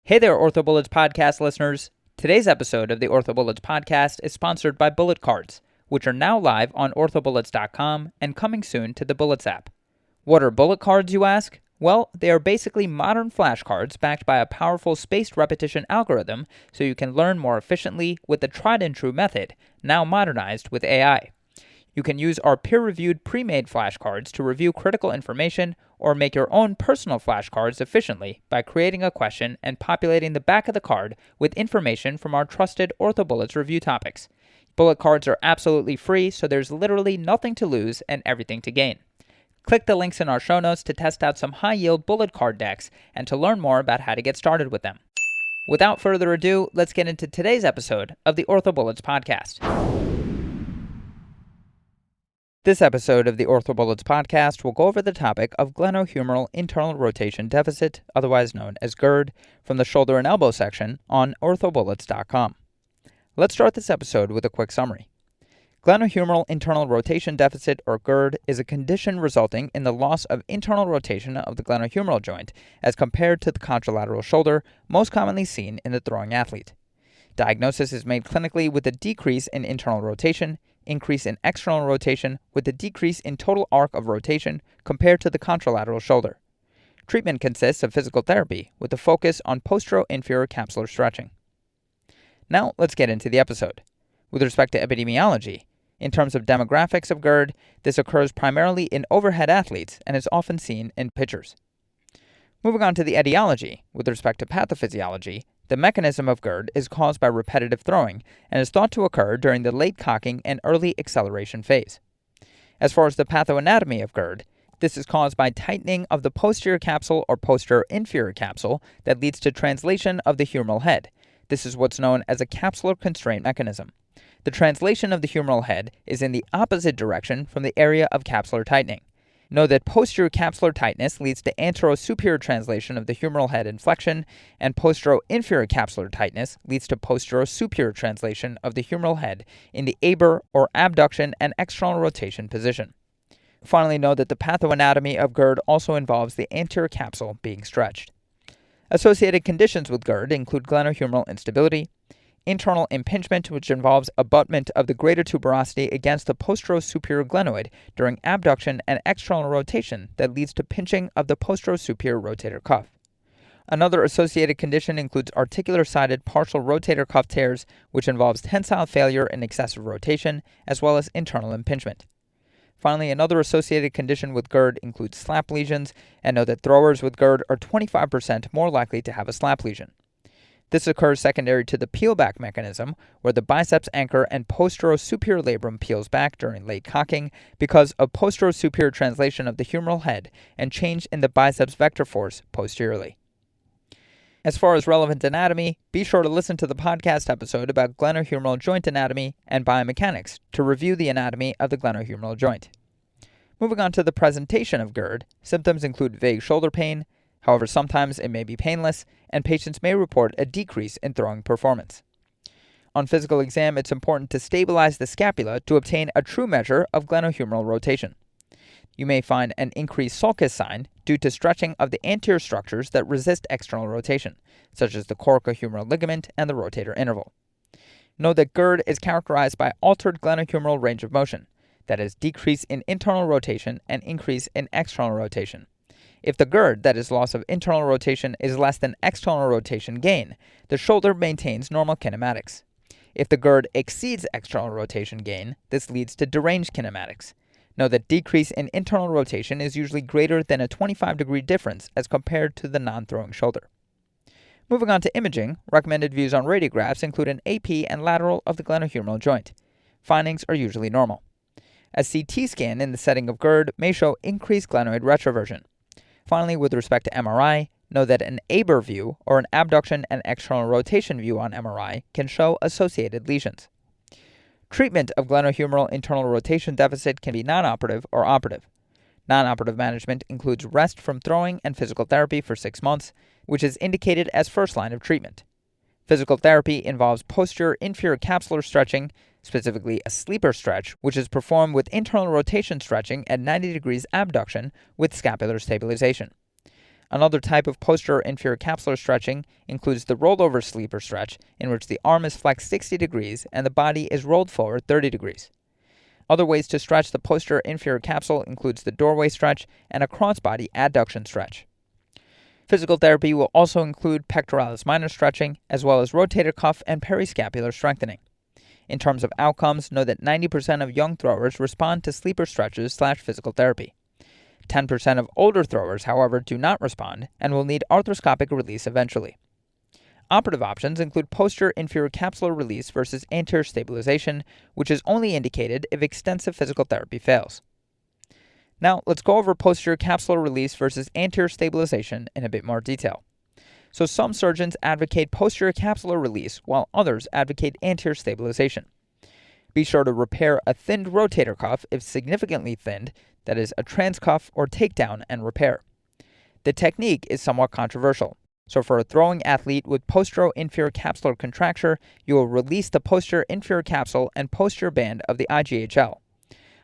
Hey there, OrthoBullets podcast listeners. Today's episode of the OrthoBullets podcast is sponsored by Bullet Cards, which are now live on orthobullets.com and coming soon to the Bullets app. What are Bullet Cards, you ask? Well, they are basically modern flashcards backed by a powerful spaced repetition algorithm so you can learn more efficiently with the tried and true method, now modernized with AI. You can use our peer-reviewed pre-made flashcards to review critical information or make your own personal flashcards efficiently by creating a question and populating the back of the card with information from our trusted OrthoBullets review topics. Bullet cards are absolutely free, so there's literally nothing to lose and everything to gain. Click the links in our show notes to test out some high-yield bullet card decks and to learn more about how to get started with them. Without further ado, let's get into today's episode of the OrthoBullets podcast. This episode of the OrthoBullets podcast will go over the topic of glenohumeral internal rotation deficit, otherwise known as GERD, from the shoulder and elbow section on orthobullets.com. Let's start this episode with a quick summary. Glenohumeral internal rotation deficit, or GERD, is a condition resulting in the loss of internal rotation of the glenohumeral joint as compared to the contralateral shoulder, most commonly seen in the throwing athlete. Diagnosis is made clinically with a decrease in internal rotation, increase in external rotation with a decrease in total arc of rotation compared to the contralateral shoulder. Treatment consists of physical therapy with a focus on postero-inferior capsular stretching. Now let's get into the episode. With respect to epidemiology, in terms of demographics of GERD, this occurs primarily in overhead athletes and is often seen in pitchers. Moving on to the etiology, with respect to pathophysiology, the mechanism of GERD is caused by repetitive throwing and is thought to occur during the late cocking and early acceleration phase. As far as the pathoanatomy of GERD, this is caused by tightening of the posterior capsule or posterior-inferior capsule that leads to translation of the humeral head. This is what's known as a capsular constraint mechanism. The translation of the humeral head is in the opposite direction from the area of capsular tightening. Know that posterior capsular tightness leads to antero-superior translation of the humeral head inflection, and postero-inferior capsular tightness leads to posterior-superior translation of the humeral head in the aber or abduction and external rotation position. Finally, know that the pathoanatomy of GERD also involves the anterior capsule being stretched. Associated conditions with GERD include glenohumeral instability, internal impingement, which involves abutment of the greater tuberosity against the postero-superior glenoid during abduction and external rotation that leads to pinching of the postero-superior rotator cuff. Another associated condition includes articular-sided partial rotator cuff tears, which involves tensile failure and excessive rotation, as well as internal impingement. Finally, another associated condition with GERD includes slap lesions, and know that throwers with GERD are 25% more likely to have a slap lesion. This occurs secondary to the peel-back mechanism, where the biceps anchor and postero-superior labrum peels back during late cocking because of postero-superior translation of the humeral head and change in the biceps vector force posteriorly. As far as relevant anatomy, be sure to listen to the podcast episode about glenohumeral joint anatomy and biomechanics to review the anatomy of the glenohumeral joint. Moving on to the presentation of GERD, symptoms include vague shoulder pain. However, sometimes it may be painless, and patients may report a decrease in throwing performance. On physical exam, it's important to stabilize the scapula to obtain a true measure of glenohumeral rotation. You may find an increased sulcus sign due to stretching of the anterior structures that resist external rotation, such as the coracohumeral ligament and the rotator interval. Know that GERD is characterized by altered glenohumeral range of motion, that is, decrease in internal rotation and increase in external rotation. If the GERD, that is loss of internal rotation, is less than external rotation gain, the shoulder maintains normal kinematics. If the GERD exceeds external rotation gain, this leads to deranged kinematics. Know that decrease in internal rotation is usually greater than a 25-degree difference as compared to the non-throwing shoulder. Moving on to imaging, recommended views on radiographs include an AP and lateral of the glenohumeral joint. Findings are usually normal. A CT scan in the setting of GERD may show increased glenoid retroversion. Finally, with respect to MRI, know that an aber view, or an abduction and external rotation view on MRI, can show associated lesions. Treatment of glenohumeral internal rotation deficit can be non-operative or operative. Non-operative management includes rest from throwing and physical therapy for 6 months, which is indicated as first line of treatment. Physical therapy involves posterior-inferior capsular stretching, specifically a sleeper stretch, which is performed with internal rotation stretching at 90 degrees abduction with scapular stabilization. Another type of posterior inferior capsular stretching includes the rollover sleeper stretch, in which the arm is flexed 60 degrees and the body is rolled forward 30 degrees. Other ways to stretch the posterior inferior capsule includes the doorway stretch and a crossbody adduction stretch. Physical therapy will also include pectoralis minor stretching, as well as rotator cuff and periscapular strengthening. In terms of outcomes, know that 90% of young throwers respond to sleeper stretches/physical therapy. 10% of older throwers, however, do not respond and will need arthroscopic release eventually. Operative options include posterior inferior capsular release versus anterior stabilization, which is only indicated if extensive physical therapy fails. Now, let's go over posterior capsular release versus anterior stabilization in a bit more detail. So some surgeons advocate posterior capsular release, while others advocate anterior stabilization. Be sure to repair a thinned rotator cuff if significantly thinned, that is, a transcuff or takedown and repair. The technique is somewhat controversial. So for a throwing athlete with posterior inferior capsular contracture, you will release the posterior inferior capsule and posterior band of the IGHL.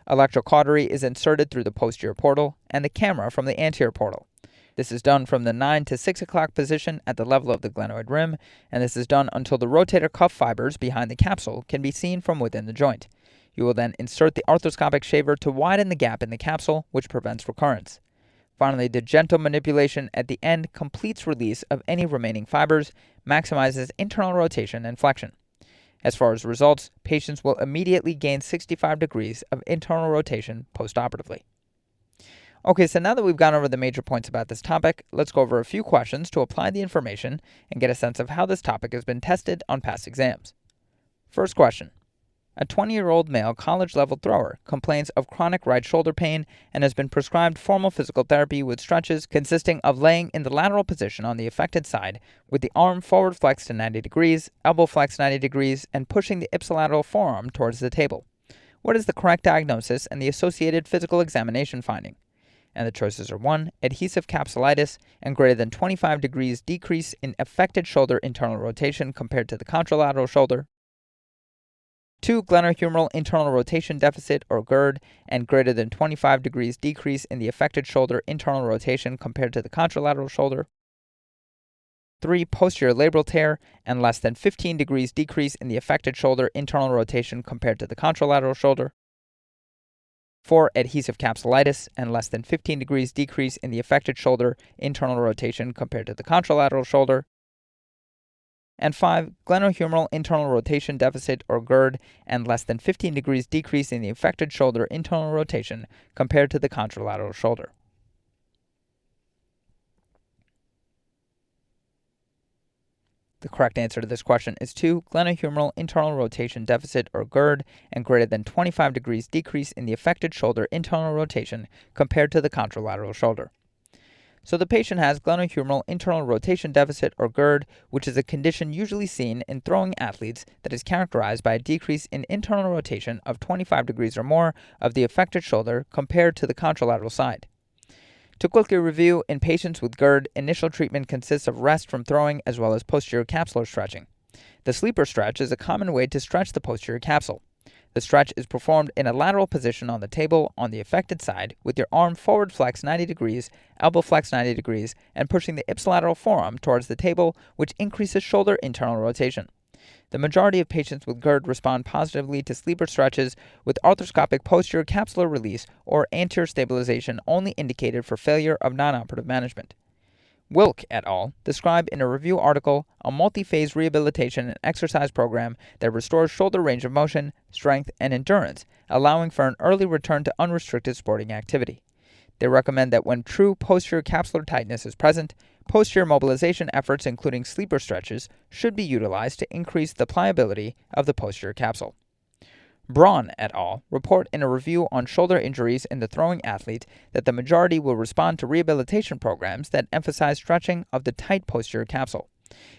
Electrocautery is inserted through the posterior portal and the camera from the anterior portal. This is done from the 9 to 6 o'clock position at the level of the glenoid rim, and this is done until the rotator cuff fibers behind the capsule can be seen from within the joint. You will then insert the arthroscopic shaver to widen the gap in the capsule, which prevents recurrence. Finally, the gentle manipulation at the end completes release of any remaining fibers, maximizes internal rotation and flexion. As far as results, patients will immediately gain 65 degrees of internal rotation postoperatively. Okay, so now that we've gone over the major points about this topic, let's go over a few questions to apply the information and get a sense of how this topic has been tested on past exams. First question. A 20-year-old male college-level thrower complains of chronic right shoulder pain and has been prescribed formal physical therapy with stretches consisting of laying in the lateral position on the affected side with the arm forward flexed to 90 degrees, elbow flexed 90 degrees, and pushing the ipsilateral forearm towards the table. What is the correct diagnosis and the associated physical examination finding? And the choices are 1. Adhesive capsulitis and greater than 25 degrees decrease in affected shoulder internal rotation compared to the contralateral shoulder. 2. Glenohumeral internal rotation deficit or GERD and greater than 25 degrees decrease in the affected shoulder internal rotation compared to the contralateral shoulder. 3. Posterior labral tear and less than 15 degrees decrease in the affected shoulder internal rotation compared to the contralateral shoulder. 4. Adhesive capsulitis and less than 15 degrees decrease in the affected shoulder internal rotation compared to the contralateral shoulder. And 5. Glenohumeral internal rotation deficit or GERD and less than 15 degrees decrease in the affected shoulder internal rotation compared to the contralateral shoulder. The correct answer to this question is 2. Glenohumeral internal rotation deficit or GERD and greater than 25 degrees decrease in the affected shoulder internal rotation compared to the contralateral shoulder. So the patient has glenohumeral internal rotation deficit or GERD, which is a condition usually seen in throwing athletes that is characterized by a decrease in internal rotation of 25 degrees or more of the affected shoulder compared to the contralateral side. To quickly review, in patients with GERD, initial treatment consists of rest from throwing as well as posterior capsular stretching. The sleeper stretch is a common way to stretch the posterior capsule. The stretch is performed in a lateral position on the table on the affected side with your arm forward flexed 90 degrees, elbow flexed 90 degrees, and pushing the ipsilateral forearm towards the table, which increases shoulder internal rotation. The majority of patients with GERD respond positively to sleeper stretches with arthroscopic posterior capsular release or anterior stabilization only indicated for failure of non-operative management. Wilk et al. Describe in a review article a multi-phase rehabilitation and exercise program that restores shoulder range of motion, strength, and endurance, allowing for an early return to unrestricted sporting activity. They recommend that when true posterior capsular tightness is present, posterior mobilization efforts including sleeper stretches should be utilized to increase the pliability of the posterior capsule. Braun et al. Report in a review on shoulder injuries in the throwing athlete that the majority will respond to rehabilitation programs that emphasize stretching of the tight posterior capsule.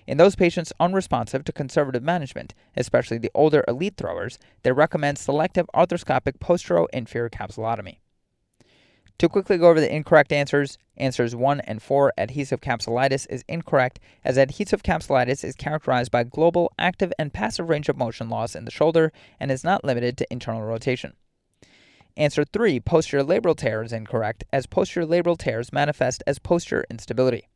In those patients unresponsive to conservative management, especially the older elite throwers, they recommend selective arthroscopic posterior-inferior capsulotomy. To quickly go over the incorrect answers, answers 1 and 4, adhesive capsulitis is incorrect, as adhesive capsulitis is characterized by global active and passive range of motion loss in the shoulder and is not limited to internal rotation. Answer 3, posterior labral tear, is incorrect, as posterior labral tears manifest as posterior instability.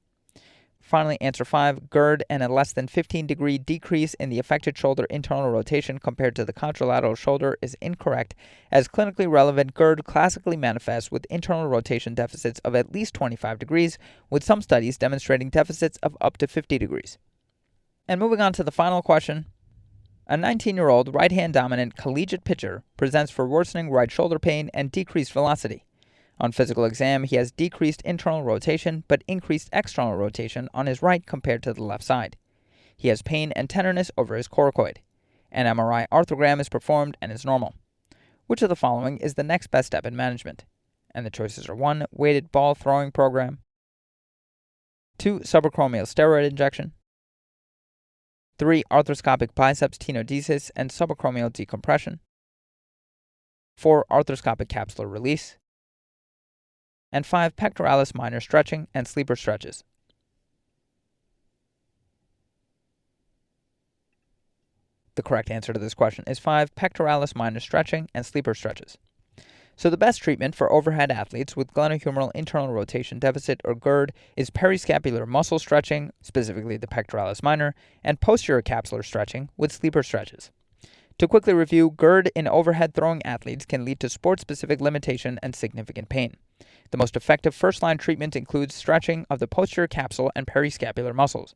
Finally, answer 5, GERD and a less than 15-degree decrease in the affected shoulder internal rotation compared to the contralateral shoulder is incorrect, as clinically relevant GERD classically manifests with internal rotation deficits of at least 25 degrees, with some studies demonstrating deficits of up to 50 degrees. And moving on to the final question. A 19-year-old right-hand dominant collegiate pitcher presents for worsening right shoulder pain and decreased velocity. On physical exam, he has decreased internal rotation but increased external rotation on his right compared to the left side. He has pain and tenderness over his coracoid. An MRI arthrogram is performed and is normal. Which of the following is the next best step in management? And the choices are 1, weighted ball throwing program, 2, subacromial steroid injection, 3, arthroscopic biceps tenodesis and subacromial decompression, 4, arthroscopic capsular release, and 5, pectoralis minor stretching and sleeper stretches. The correct answer to this question is 5, pectoralis minor stretching and sleeper stretches. So the best treatment for overhead athletes with glenohumeral internal rotation deficit, or GERD, is periscapular muscle stretching, specifically the pectoralis minor, and posterior capsular stretching with sleeper stretches. To quickly review, GERD in overhead throwing athletes can lead to sport-specific limitation and significant pain. The most effective first-line treatment includes stretching of the posterior capsule and periscapular muscles.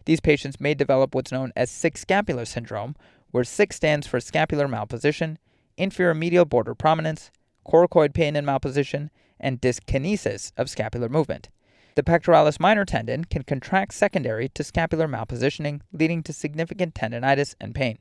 These patients may develop what's known as 6 scapular syndrome, where 6 stands for scapular malposition, inferior medial border prominence, coracoid pain and malposition, and dyskinesis of scapular movement. The pectoralis minor tendon can contract secondary to scapular malpositioning, leading to significant tendinitis and pain.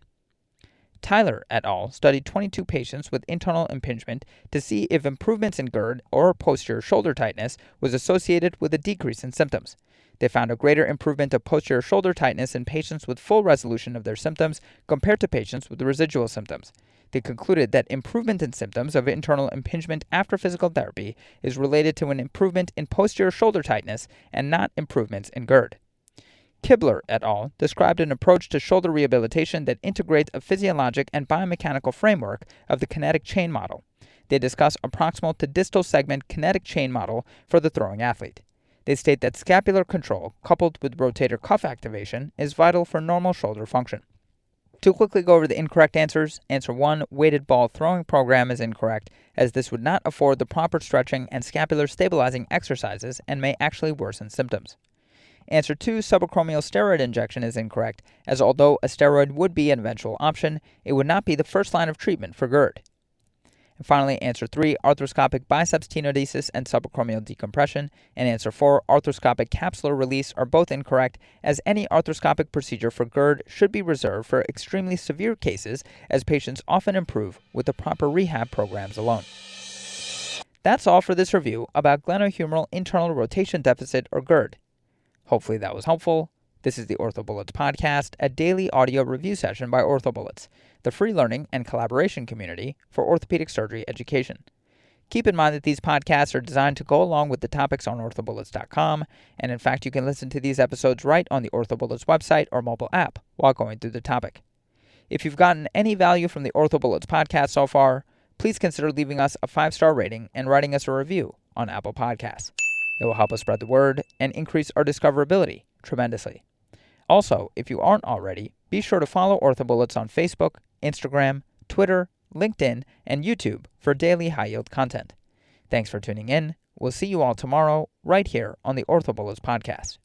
Tyler et al. Studied 22 patients with internal impingement to see if improvements in GERD or posterior shoulder tightness was associated with a decrease in symptoms. They found a greater improvement of posterior shoulder tightness in patients with full resolution of their symptoms compared to patients with residual symptoms. They concluded that improvement in symptoms of internal impingement after physical therapy is related to an improvement in posterior shoulder tightness and not improvements in GERD. Kibler et al. Described an approach to shoulder rehabilitation that integrates a physiologic and biomechanical framework of the kinetic chain model. They discuss a proximal to distal segment kinetic chain model for the throwing athlete. They state that scapular control, coupled with rotator cuff activation, is vital for normal shoulder function. To quickly go over the incorrect answers, answer 1, weighted ball throwing program, is incorrect, as this would not afford the proper stretching and scapular stabilizing exercises and may actually worsen symptoms. Answer 2, subacromial steroid injection, is incorrect, as although a steroid would be an eventual option, it would not be the first line of treatment for GERD. And finally, answer 3, arthroscopic biceps tenodesis and subacromial decompression, and answer 4, arthroscopic capsular release, are both incorrect, as any arthroscopic procedure for GERD should be reserved for extremely severe cases, as patients often improve with the proper rehab programs alone. That's all for this review about glenohumeral internal rotation deficit, or GERD. Hopefully that was helpful. This is the OrthoBullets podcast, a daily audio review session by OrthoBullets, the free learning and collaboration community for orthopedic surgery education. Keep in mind that these podcasts are designed to go along with the topics on orthobullets.com, and in fact you can listen to these episodes right on the OrthoBullets website or mobile app while going through the topic. If you've gotten any value from the OrthoBullets podcast so far, please consider leaving us a 5-star rating and writing us a review on Apple Podcasts. It will help us spread the word and increase our discoverability tremendously. Also, if you aren't already, be sure to follow OrthoBullets on Facebook, Instagram, Twitter, LinkedIn, and YouTube for daily high-yield content. Thanks for tuning in. We'll see you all tomorrow right here on the OrthoBullets podcast.